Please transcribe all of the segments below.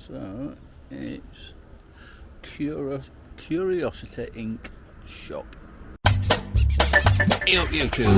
So it's Curiosityinc shop. Hey up YouTube.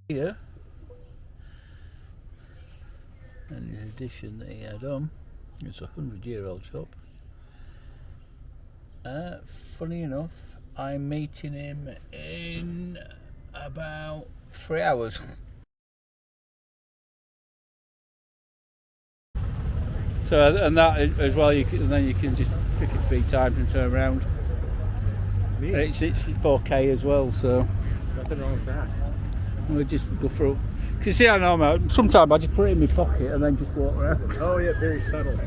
Here, and the edition that he had on, it's a 100-year-old shop. Funny enough, I'm meeting him in about 3 hours. So, and that as well, and then you can just pick it 3 times and turn around. And it's 4K as well, so nothing wrong with that. We'll just go through. Because you see, I know, sometimes I just put it in my pocket and then just walk around. Oh yeah, very subtle.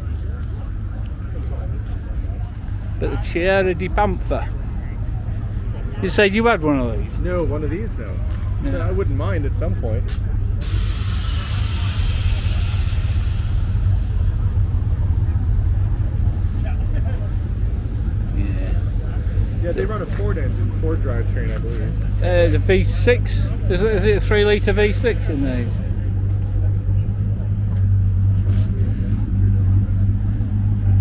But the Tierra de Panther. You said you had one of these? No, one of these, no. Yeah. But I wouldn't mind at some point. Yeah, they run a Ford engine, Ford drivetrain, I believe. The V6? Is it a 3-litre V6 in these?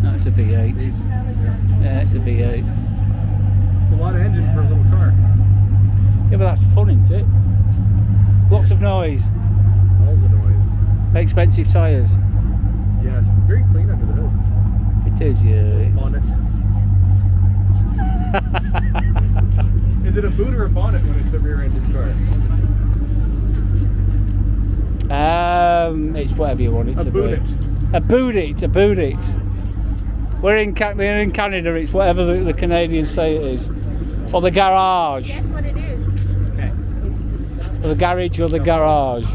No, it's a V8. Yeah, it's a V8. It's a lot of engine for a little car. Yeah, but that's fun, isn't it? Lots of noise. All the noise. Expensive tyres. Yes, very clean under the hood. It is, yeah. Bonnet. Is it a boot or a bonnet when it's a rear-engine car? It's whatever you want it to be. A boot it. We're in Canada. It's whatever the Canadians say it is, or the garage. Guess what it is? Okay. Or the garage or the garage.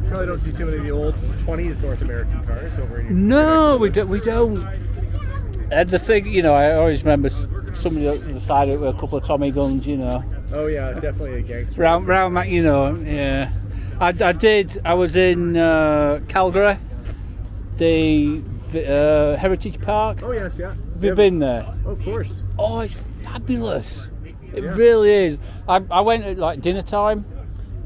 Probably don't see too many of the old 20s North American cars over in your No, we don't. And the thing, you know, I always remember somebody at the side of it with a couple of Tommy guns, you know. Oh yeah, definitely a gangster. Round, you know, yeah. I was in Calgary, the Heritage Park. Oh yes, yeah. Have you been there? Oh, of course. Oh, it's fabulous. It really is. I went at like dinner time,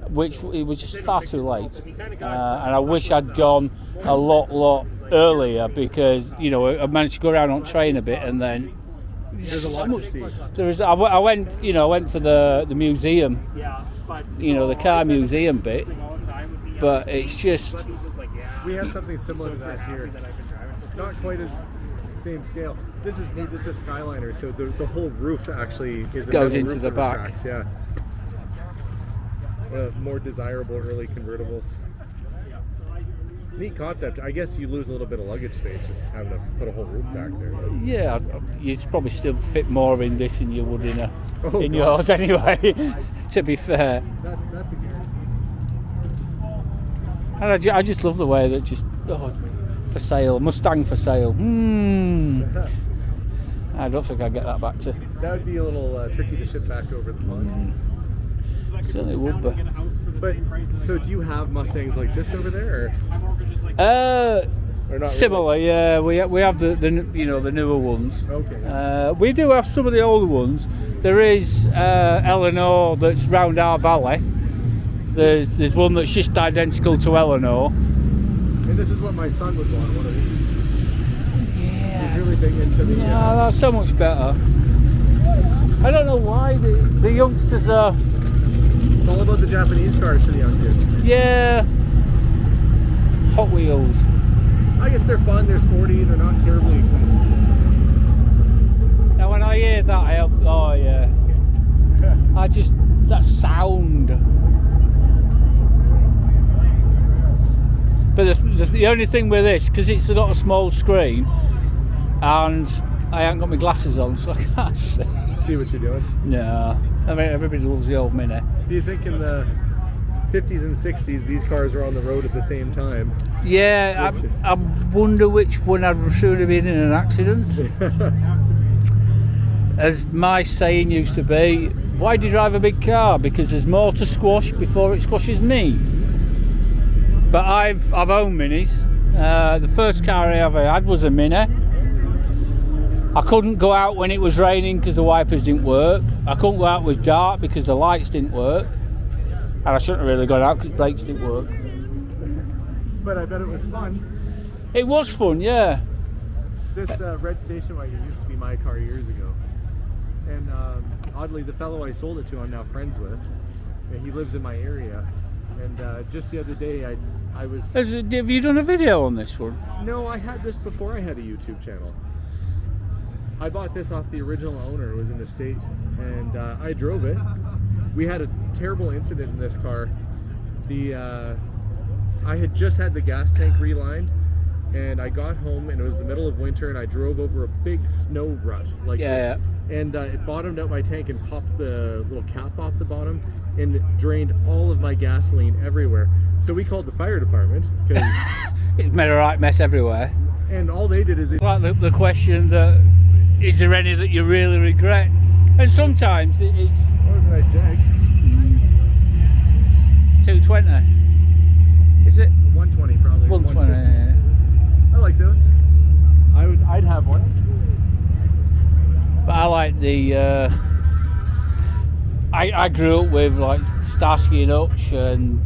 which it was just far too late. And I wish I'd gone a lot earlier, because, you know, I managed to go around on train a bit, and then there's a lot to see. I went for the museum, you know, the car museum bit, but it's just... We have something similar to that here. Not quite as same scale. This is a Skyliner, so the whole roof actually goes into the back. Tracks, yeah. More desirable early convertibles. Neat concept. I guess you lose a little bit of luggage space with having to put a whole roof back there. Yeah, you probably still fit more in this than you would in God. yours anyway. To be fair. That's a good. And I just love the way that for sale, Mustang for sale. I don't think I'd get that back to. That would be a little tricky to ship back over the pond. Certainly would be. But so, do you have Mustangs like this over there? Or not similar, really? yeah. We have the the newer ones. Okay. We do have some of the older ones. There is Eleanor that's round our valley. There's one that's just identical to Eleanor. And this is what my son would want, one of these. Yeah. He's really big into the. Yeah, that's so much better. I don't know why the youngsters are. It's all about the Japanese cars for the young kids. Yeah. Hot Wheels. I guess they're fun, they're sporty, they're not terribly expensive. Now when I hear that, oh yeah. That sound. But the only thing with this, because it's got a small screen, and I haven't got my glasses on, so I can't see. See what you're doing? No. I mean, everybody loves the old Mini. So you think in the 50s and 60s these cars were on the road at the same time? Yeah, I wonder which one I'd sooner been in an accident. As my saying used to be, why do you drive a big car? Because there's more to squash before it squashes me. But I've owned Minis. The first car I ever had was a Mini. I couldn't go out when it was raining because the wipers didn't work. I couldn't go out when it was dark because the lights didn't work. And I shouldn't have really gone out because brakes didn't work. But I bet it was fun. It was fun, yeah. This red station wagon used to be my car years ago. And oddly, the fellow I sold it to, I'm now friends with. And he lives in my area. And just the other day, I was... Have you done a video on this one? No, I had this before I had a YouTube channel. I bought this off the original owner, who was in the state, and I drove it. We had a terrible incident in this car. I had just had the gas tank relined, and I got home, and it was the middle of winter, and I drove over a big snow rut. And it bottomed out my tank and popped the little cap off the bottom, and it drained all of my gasoline everywhere. So we called the fire department, because It made a right mess everywhere. and all they did is they... Like the question that, is there any that you really regret? And sometimes it's... That was a nice Jag. 220. Is it? 120 probably. 120. I like those. I'd have one. But I like the... I grew up with like Starsky and Hutch and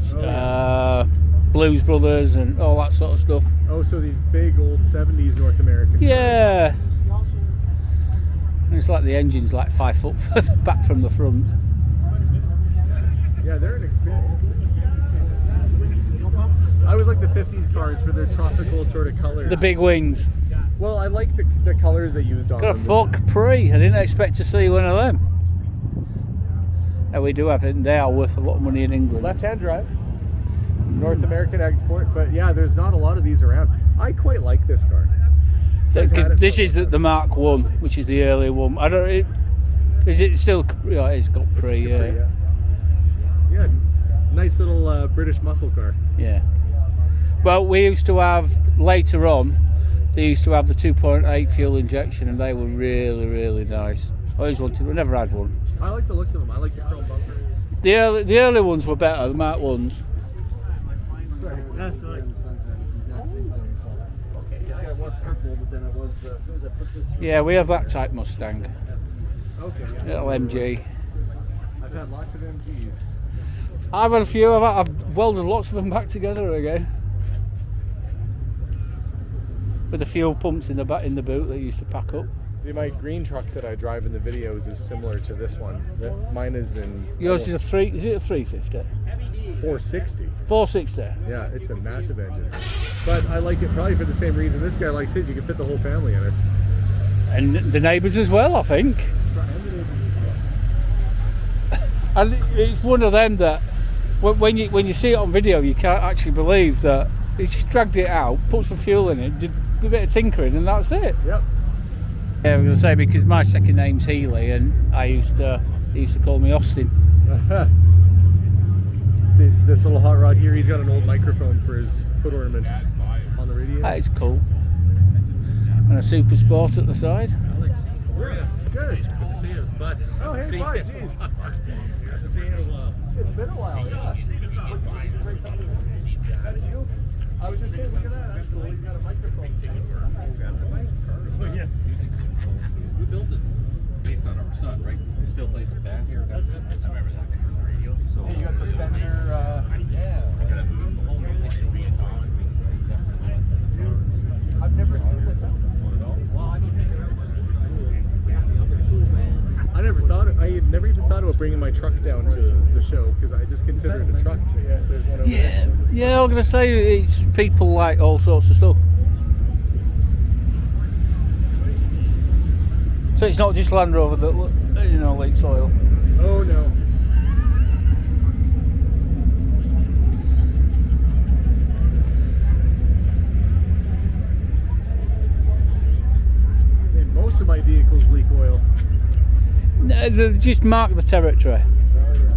Blues Brothers and all that sort of stuff. Oh, so these big old 70s North American cars. Yeah. And it's like the engine's like 5 foot further back from the front. Yeah, they're an experience. I always like the 50s cars for their tropical sort of colors. The big wings. Well, I like the colors they used on Got a them. Ford Capri. I didn't expect to see one of them. We do have it, and they are worth a lot of money in England. Left-hand drive, North American export, but yeah, there's not a lot of these around. I quite like this car. Because this is the Mark 1, which is the early one. I don't. Is it still? Yeah, it's got Capri. Yeah. Yeah, nice little British muscle car. Yeah. Well, we used to have later on. They used to have the 2.8 fuel injection, and they were really, really nice. I always wanted. We never had one. I like the looks of them. I like the chrome bumpers. The early ones were better. The Mark 1s. Sorry. That's right. Yeah, we have that type Mustang. Okay. Yeah. Little MG. I've had lots of MGs. I've had a few. I've welded lots of them back together again. With the fuel pumps in the boot that you used to pack up. My green truck that I drive in the videos is similar to this one. Mine is in... Yours is a 350? 460. 460? Yeah, it's a massive engine. But I like it probably for the same reason this guy likes his. You can fit the whole family in it. And the neighbours as well, I think. And it's one of them that when you see it on video, you can't actually believe that he just dragged it out, put some fuel in it, did a bit of tinkering, and that's it. Yep. Yeah, I was going to say, because my second name's Healy, and he used to call me Austin. See, this little hot rod here, he's got an old microphone for his hood ornament on the radio. That is cool. And a Super Sport at the side. Good. Good to see you, bud. Oh, hey, bud, jeez. Good to see you in a while. It's been a while, yeah. That's you? I was just saying, look at that. That's cool. He's got a microphone. Oh, yeah. We built it based on our son, right? He still plays in the band here. I remember that. So, Hey, you got the Fender, I've never seen this out. I had never even thought about bringing my truck down to the show because I just consider it a truck. Yeah, there's one over there. Yeah, I'm going to say it's people like all sorts of stuff. So it's not just Land Rover that leaks oil. Oh no. Hey, most of my vehicles leak oil. No, they just mark the territory. Oh yeah.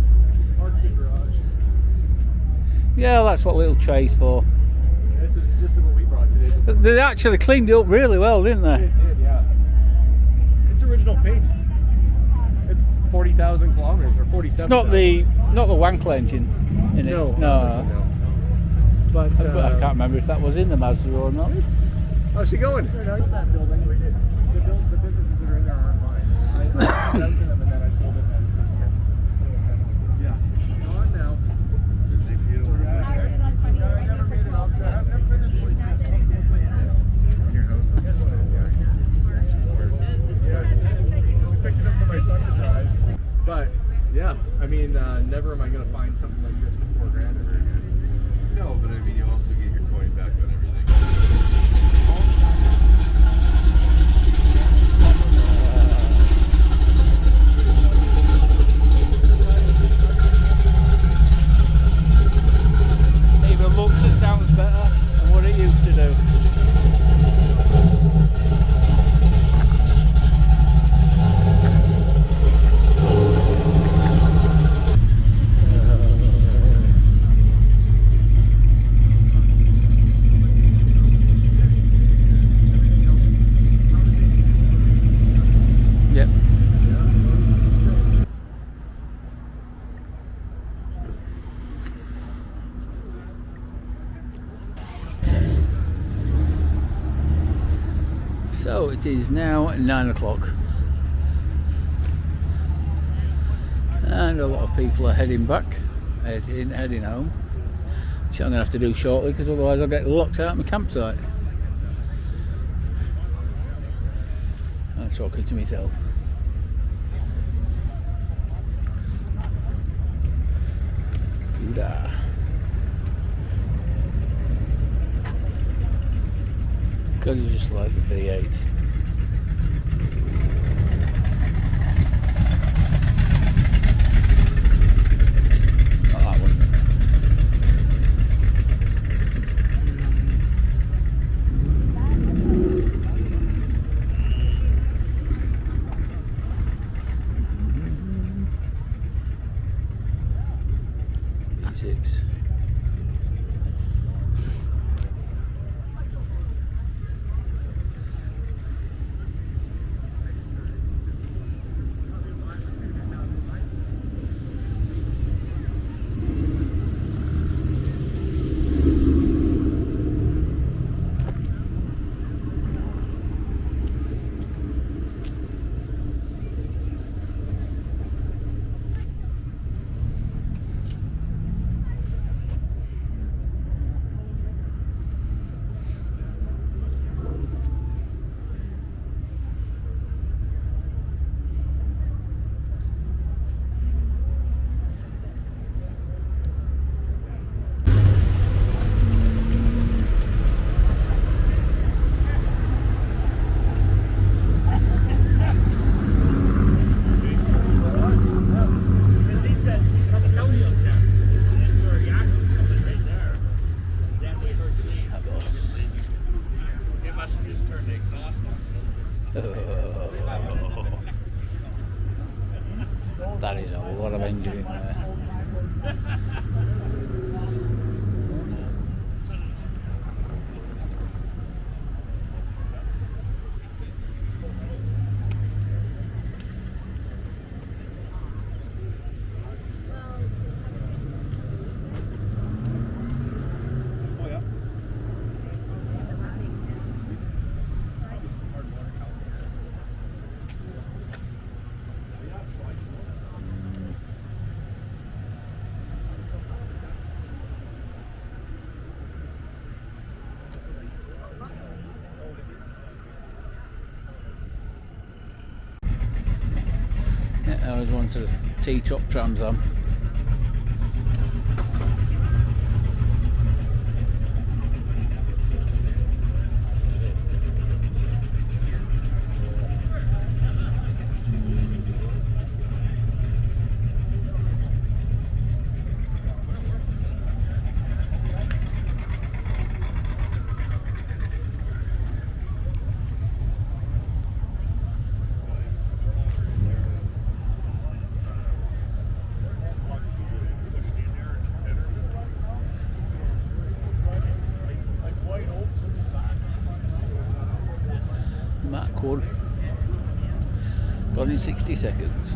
Park the garage. Yeah, that's what little tray's for. This is what we brought today. They actually cleaned it up really well, didn't they? It did, yeah. It's original paint. It's 40,000 kilometers or 47. It's not the Wankel engine in it. No. No. But I can't remember if that was in the Mazda or not. how's she going? That building. The business is out to them, and then I sold it at yeah. Gone now. Your house is we picked it up for my son to drive. But yeah, I mean, never am I going to find something like this for $4 grand ever again. No, but I mean, you also get your coin back on everything. Even looks and sounds better than what it used to do. Yep. So it is now 9 o'clock, and a lot of people are heading back, heading home, which I'm going to have to do shortly because otherwise I'll get locked out of my campsite. I'm talking to myself. Good-ah. Because you just like the V8. Not that one. V6. That is a lot of engine in there. I always wanted a T-top Trans Am. Mark 1. Gone in 60 seconds.